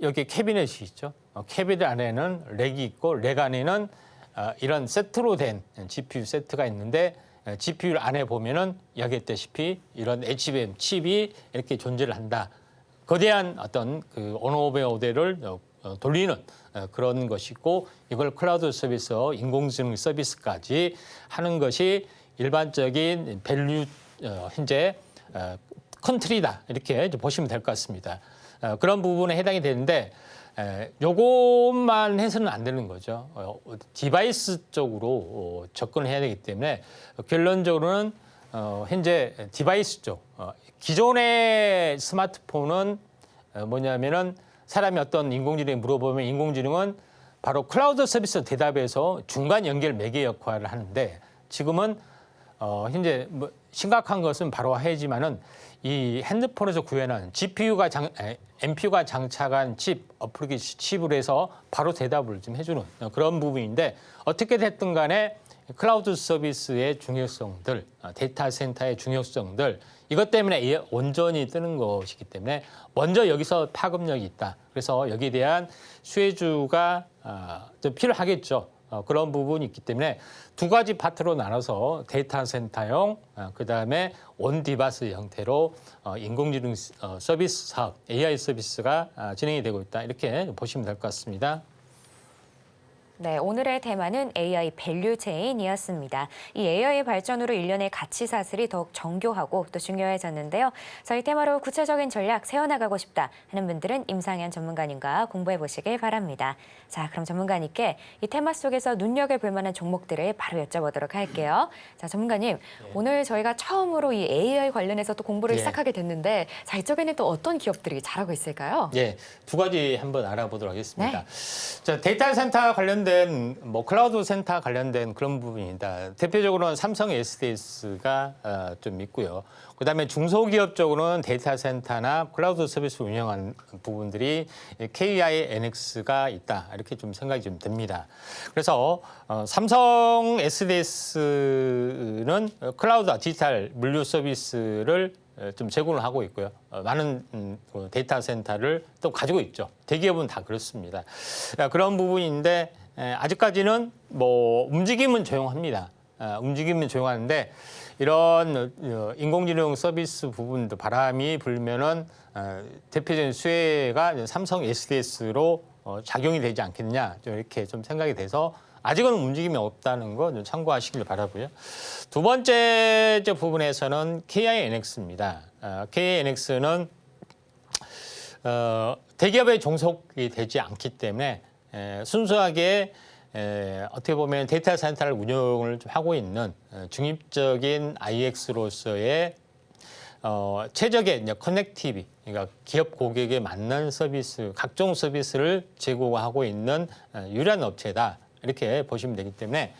여기 캐비넷이 있죠. 캐비넷 안에는 렉이 있고 렉 안에는 이런 세트로 된 GPU 세트가 있는데 GPU 안에 보면은 여기했다시피 이런 HBM 칩이 이렇게 존재를 한다. 거대한 어떤 그 온오브의 모델을 돌리는 그런 것이고 이걸 클라우드 서비스, 인공지능 서비스까지 하는 것이 일반적인 밸류 현재 컨트리다 이렇게 보시면 될 것 같습니다. 그런 부분에 해당이 되는데 요것만 해서는 안 되는 거죠. 디바이스 쪽으로 접근을 해야 되기 때문에 결론적으로는 현재 디바이스 쪽 기존의 스마트폰은 뭐냐면은 사람이 어떤 인공지능에 물어보면 인공지능은 바로 클라우드 서비스 대답에서 중간 연결 매개 역할을 하는데 지금은 현재 뭐 심각한 것은 바로 하지만은 이 핸드폰에서 구현한 NPU가 장착한 칩, 어플리케이션 칩을 해서 바로 대답을 좀 해주는 그런 부분인데 어떻게 됐든 간에 클라우드 서비스의 중요성들, 데이터 센터의 중요성들 이것 때문에 온전히 뜨는 것이기 때문에 먼저 여기서 파급력이 있다. 그래서 여기에 대한 수혜주가 좀 필요하겠죠. 그런 부분이 있기 때문에 두 가지 파트로 나눠서 데이터 센터용, 그다음에 온 디바이스 형태로 인공지능 서비스 사업, AI 서비스가 진행이 되고 있다. 이렇게 보시면 될 것 같습니다. 네, 오늘의 테마는 AI 밸류 체인이었습니다. 이 AI 발전으로 일련의 가치 사슬이 더욱 정교하고 또 중요해졌는데요. 저희 테마로 구체적인 전략 세워나가고 싶다 하는 분들은 임상현 전문가님과 공부해 보시길 바랍니다. 자, 그럼 전문가님께 이 테마 속에서 눈여겨볼 만한 종목들을 바로 여쭤보도록 할게요. 자, 전문가님, 오늘 저희가 처음으로 이 AI 관련해서 또 공부를 시작하게 됐는데 자, 이쪽에는 또 어떤 기업들이 잘하고 있을까요? 두 가지 한번 알아보도록 하겠습니다. 자, 데이터 센터 관련된 관련된 뭐 클라우드 센터 관련된 그런 부분입니다. 대표적으로는 삼성 SDS가 좀 있고요. 그다음에 중소기업 쪽으로는 데이터 센터나 클라우드 서비스 운영하는 부분들이 KINX가 있다. 이렇게 좀 생각이 좀 됩니다. 그래서 삼성 SDS는 클라우드 디지털 물류 서비스를 좀 제공을 하고 있고요. 많은 데이터 센터를 또 가지고 있죠. 대기업은 다 그렇습니다. 그런 부분인데 아직까지는 뭐 움직임은 조용합니다. 움직임은 조용하는데 이런 인공지능 서비스 부분도 바람이 불면은 대표적인 수혜가 삼성 SDS로 작용이 되지 않겠냐 이렇게 좀 생각이 돼서 아직은 움직임이 없다는 거 좀 참고하시길 바라고요. 두 번째 부분에서는 KINX입니다. KINX는 대기업에 종속이 되지 않기 때문에 순수하게 어떻게 보면 데이터 센터를 운영을 좀 하고 있는 중립적인 IX로서의 최적의 커넥티비, 그러니까 기업 고객에 맞는 서비스, 각종 서비스를 제공하고 있는 유일한 업체다. 이렇게 보시면 되기 때문에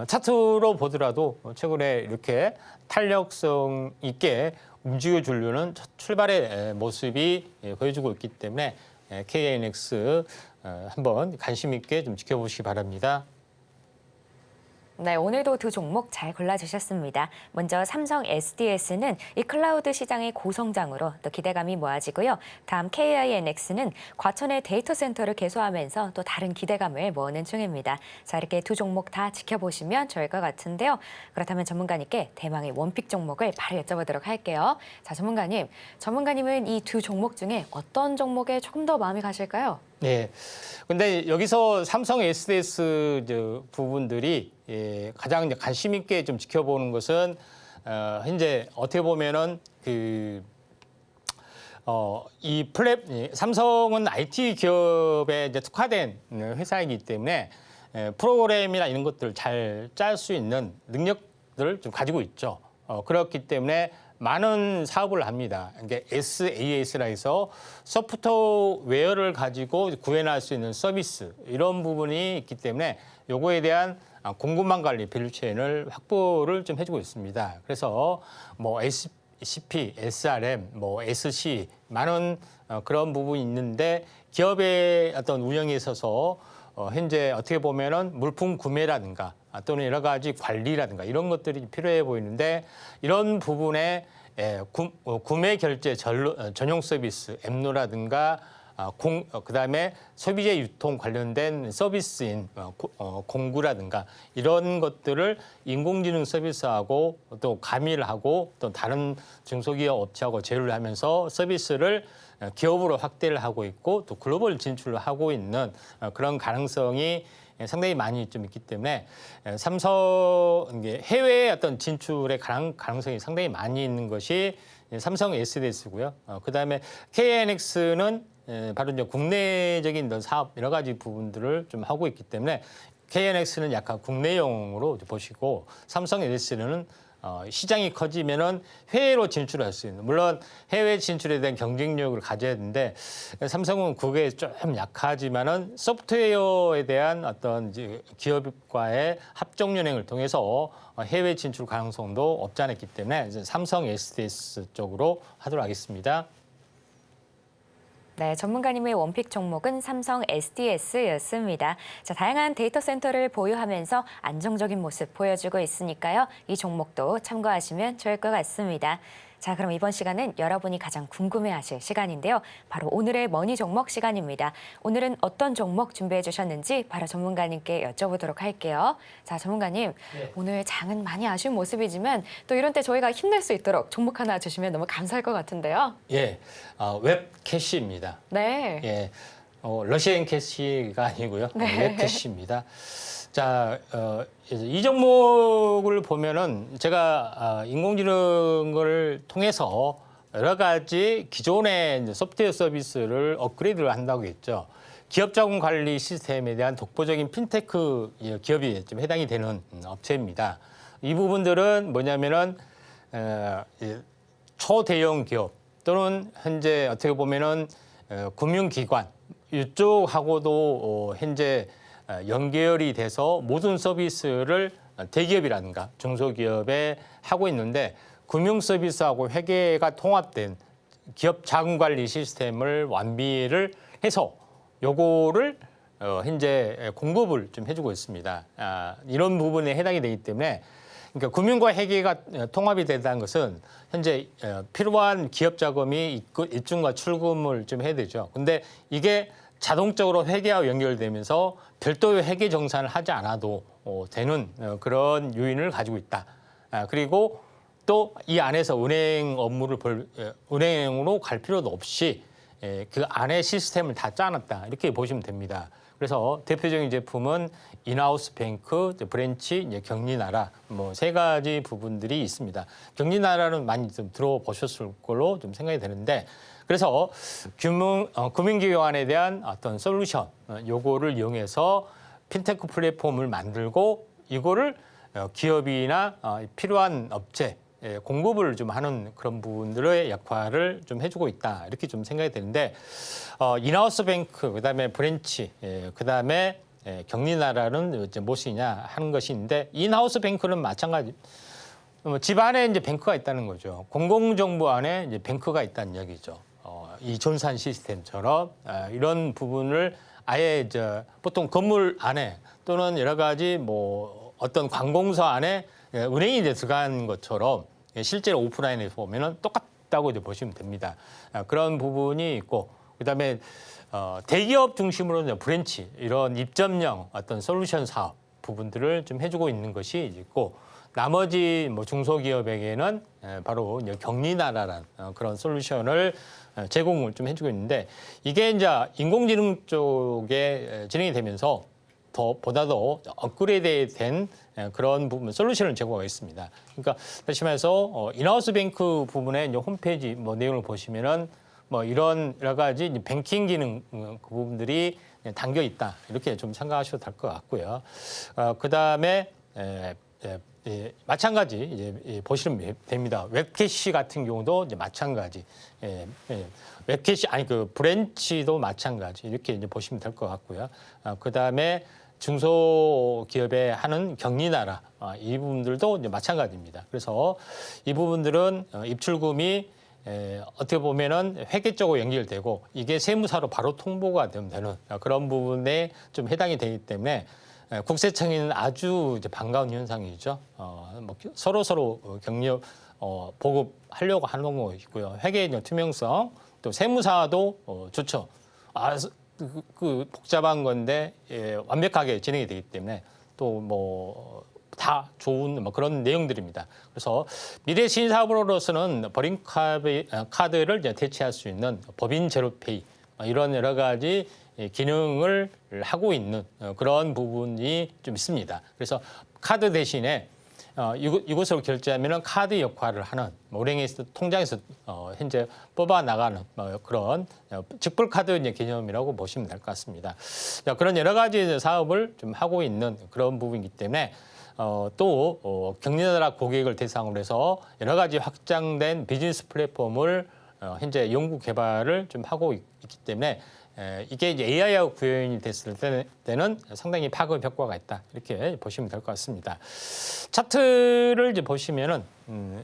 차트로 보더라도 최근에 이렇게 탄력성 있게 움직여주려는 출발의 모습이 보여주고 있기 때문에 KINX 한번 관심 있게 좀 지켜보시기 바랍니다. 네, 오늘도 두 종목 잘 골라주셨습니다. 먼저 삼성 SDS는 이 클라우드 시장의 고성장으로 또 기대감이 모아지고요. 다음 KINX는 과천의 데이터 센터를 개소하면서 또 다른 기대감을 모으는 중입니다. 자, 이렇게 두 종목 다 지켜보시면 좋을 것 같은데요. 그렇다면 전문가님께 대망의 원픽 종목을 바로 여쭤보도록 할게요. 자, 전문가님은 이 두 종목 중에 어떤 종목에 조금 더 마음이 가실까요? 네. 근데 여기서 삼성 SDS 부분들이 가장 관심 있게 좀 지켜보는 것은 현재 어떻게 보면은 삼성은 IT 기업에 이제 특화된 회사이기 때문에 프로그램이나 이런 것들을 잘 짤 수 있는 능력들을 좀 가지고 있죠. 그렇기 때문에 많은 사업을 합니다. 이게 SaaS라 해서 소프트웨어를 가지고 구현할 수 있는 서비스 이런 부분이 있기 때문에 요거에 대한 공급망 관리 밸류체인을 확보를 좀 해주고 있습니다. 그래서 뭐 SCP, SRM, 뭐 SC 많은 그런 부분이 있는데 기업의 어떤 운영에 있어서 현재 어떻게 보면은 물품 구매라든가 또는 여러 가지 관리라든가 이런 것들이 필요해 보이는데 이런 부분에 구매 결제 전용 서비스 앱노라든가 그다음에 소비재 유통 관련된 서비스인 공구라든가 이런 것들을 인공지능 서비스하고 또 가미를 하고 또 다른 중소기업 업체하고 제휴를 하면서 서비스를 기업으로 확대를 하고 있고 또 글로벌 진출을 하고 있는 그런 가능성이 상당히 많이 좀 있기 때문에 삼성 해외의 어떤 진출의 가능성이 상당히 많이 있는 것이 삼성 SDS고요. 그다음에 KINX는 바로 이제 국내적인 사업 여러 가지 부분들을 좀 하고 있기 때문에 KINX는 약간 국내용으로 보시고 삼성 SDS는 시장이 커지면은 해외로 진출할 수 있는 물론 해외 진출에 대한 경쟁력을 가져야 되는데 삼성은 그게 좀 약하지만은 소프트웨어에 대한 어떤 이제 기업과의 합종 연행을 통해서 해외 진출 가능성도 없지 않아 있기 때문에 이제 삼성 SDS 쪽으로 하도록 하겠습니다. 네, 전문가님의 원픽 종목은 삼성 SDS였습니다. 자, 다양한 데이터 센터를 보유하면서 안정적인 모습 보여주고 있으니까요. 이 종목도 참고하시면 좋을 것 같습니다. 자, 그럼 이번 시간은 여러분이 가장 궁금해하실 시간인데요. 바로 오늘의 머니 종목 시간입니다. 오늘은 어떤 종목 준비해 주셨는지 바로 전문가님께 여쭤보도록 할게요. 자, 전문가님, 네. 오늘 장은 많이 아쉬운 모습이지만 또 이런 때 저희가 힘낼 수 있도록 종목 하나 주시면 너무 감사할 것 같은데요. 예, 웹캐시입니다. 네. 예, 러시안 캐시가 아니고요. 네. 웹캐시입니다. 자, 이 종목을 보면은 제가 인공지능을 통해서 여러 가지 기존의 소프트웨어 서비스를 업그레이드를 한다고 했죠. 기업 자금 관리 시스템에 대한 독보적인 핀테크 기업이 좀 해당이 되는 업체입니다. 이 부분들은 뭐냐면은 초대형 기업 또는 현재 어떻게 보면은 금융기관 이쪽하고도 현재 연결이 돼서 모든 서비스를 대기업이라든가 중소기업에 하고 있는데 금융 서비스하고 회계가 통합된 기업 자금관리 시스템을 완비를 해서 요거를 현재 공급을 좀 해주고 있습니다. 이런 부분에 해당이 되기 때문에 그러니까 금융과 회계가 통합이 된다는 것은 현재 필요한 기업 자금이 입금과 출금을 좀 해야 되죠. 근데 이게 자동적으로 회계와 연결되면서 별도의 회계 정산을 하지 않아도 되는 그런 요인을 가지고 있다. 그리고 또 이 안에서 은행 업무를 은행으로 갈 필요도 없이 그 안에 시스템을 다 짜놨다. 이렇게 보시면 됩니다. 그래서 대표적인 제품은 인하우스 뱅크, 브랜치, 이제 격리나라 뭐 세 가지 부분들이 있습니다. 격리나라는 많이 좀 들어보셨을 걸로 좀 생각이 되는데 그래서 금융기관에 대한 어떤 솔루션 요거를 이용해서 핀테크 플랫폼을 만들고 이거를 기업이나 필요한 업체 공급을 좀 하는 그런 부분들의 역할을 좀 해주고 있다 이렇게 좀 생각이 되는데 인하우스 뱅크 그다음에 브랜치 그다음에 격리나라는 이제 무엇이냐 하는 것이 있는데 인하우스 뱅크는 마찬가지 집 안에 이제 뱅크가 있다는 거죠. 공공정부 안에 이제 뱅크가 있다는 얘기죠. 이 전산 시스템처럼 이런 부분을 아예 보통 건물 안에 또는 여러 가지 뭐 어떤 관공서 안에 은행이 이제 들어간 것처럼 실제로 오프라인에서 보면은 똑같다고 이제 보시면 됩니다. 그런 부분이 있고 그다음에 대기업 중심으로 이제 브랜치 이런 입점형 어떤 솔루션 사업 부분들을 좀 해주고 있는 것이 있고 나머지 뭐 중소기업에게는 바로 이제 격리나라라는 그런 솔루션을 제공을 좀 해주고 있는데 이게 이제 인공지능 쪽에 진행이 되면서 보다도 업그레이드된 그런 부분 솔루션을 제공하고 있습니다. 그러니까 다시 말해서 인하우스 뱅크 부분에 이제 홈페이지 뭐 내용을 보시면은 뭐 이런 여러 가지 이제 뱅킹 기능 그 부분들이 담겨 있다 이렇게 좀 생각하셔도 될 것 같고요. 그 다음에 마찬가지 이제 보시면 됩니다. 웹캐시 같은 경우도 이제 마찬가지. 웹캐시 아니 그 브랜치도 마찬가지 이렇게 이제 보시면 될 것 같고요. 그 다음에 중소기업에 하는 격리나라 이 부분들도 이제 마찬가지입니다. 그래서 이 부분들은 입출금이 어떻게 보면은 회계 쪽으로 연결되고 이게 세무사로 바로 통보가 되는 그런 부분에 좀 해당이 되기 때문에 국세청에는 아주 이제 반가운 현상이죠. 뭐 서로 격려 보급하려고 하는 거 있고요. 회계의 투명성 또 세무사도 좋죠. 그 복잡한 건데 완벽하게 진행이 되기 때문에 또 뭐 다 좋은 뭐 그런 내용들입니다. 그래서 미래 신사업으로서는 법인 카드를 이제 대체할 수 있는 법인 제로페이 이런 여러 가지 기능을 하고 있는 그런 부분이 좀 있습니다. 그래서 카드 대신에 이곳으로 결제하면 카드 역할을 하는 은행에서 통장에서 현재 뽑아 나가는 그런 직불 카드 개념이라고 보시면 될 것 같습니다. 그런 여러 가지 사업을 좀 하고 있는 그런 부분이기 때문에 또 격리나라 고객을 대상으로 해서 여러 가지 확장된 비즈니스 플랫폼을 현재 연구 개발을 좀 하고 있기 때문에 이게 이제 AI하고 구현이 됐을 때는 상당히 파급 효과가 있다 이렇게 보시면 될 것 같습니다. 차트를 이제 보시면은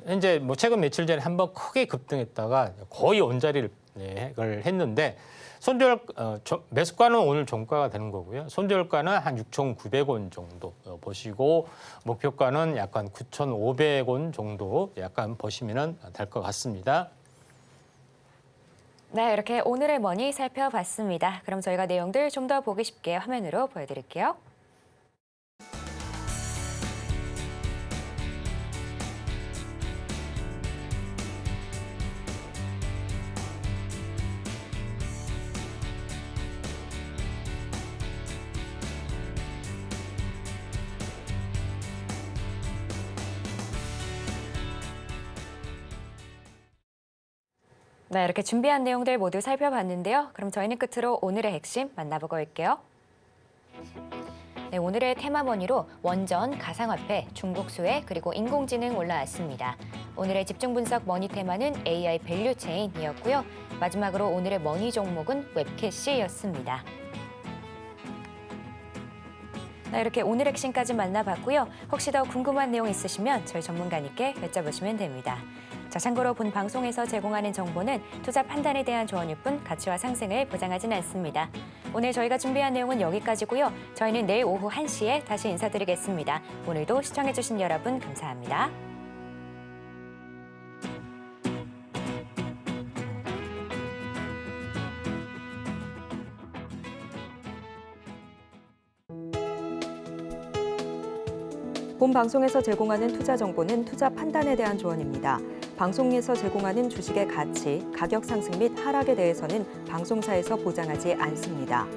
현재 뭐 최근 며칠 전에 한번 크게 급등했다가 거의 원자리를 했는데 매수가는 오늘 종가가 되는 거고요. 손절가는 한 6,900원 정도 보시고 목표가는 약간 9,500원 정도 약간 보시면 될 것 같습니다. 네, 이렇게 오늘의 머니 살펴봤습니다. 그럼 저희가 내용들 좀 더 보기 쉽게 화면으로 보여드릴게요. 네, 이렇게 준비한 내용들 모두 살펴봤는데요. 그럼 저희는 끝으로 오늘의 핵심 만나보고 올게요. 네, 오늘의 테마머니로 원전, 가상화폐, 중국 수혜, 그리고 인공지능 올라왔습니다. 오늘의 집중 분석 머니 테마는 AI 밸류체인이었고요. 마지막으로 오늘의 머니 종목은 웹캐시였습니다. 이렇게 오늘 핵심까지 만나봤고요. 혹시 더 궁금한 내용 있으시면 저희 전문가님께 여쭤보시면 됩니다. 자, 참고로 본 방송에서 제공하는 정보는 투자 판단에 대한 조언일 뿐 가치와 상승을 보장하지는 않습니다. 오늘 저희가 준비한 내용은 여기까지고요. 저희는 내일 오후 1시에 다시 인사드리겠습니다. 오늘도 시청해주신 여러분 감사합니다. 본 방송에서 제공하는 투자 정보는 투자 판단에 대한 조언입니다. 방송에서 제공하는 주식의 가치, 가격 상승 및 하락에 대해서는 방송사에서 보장하지 않습니다.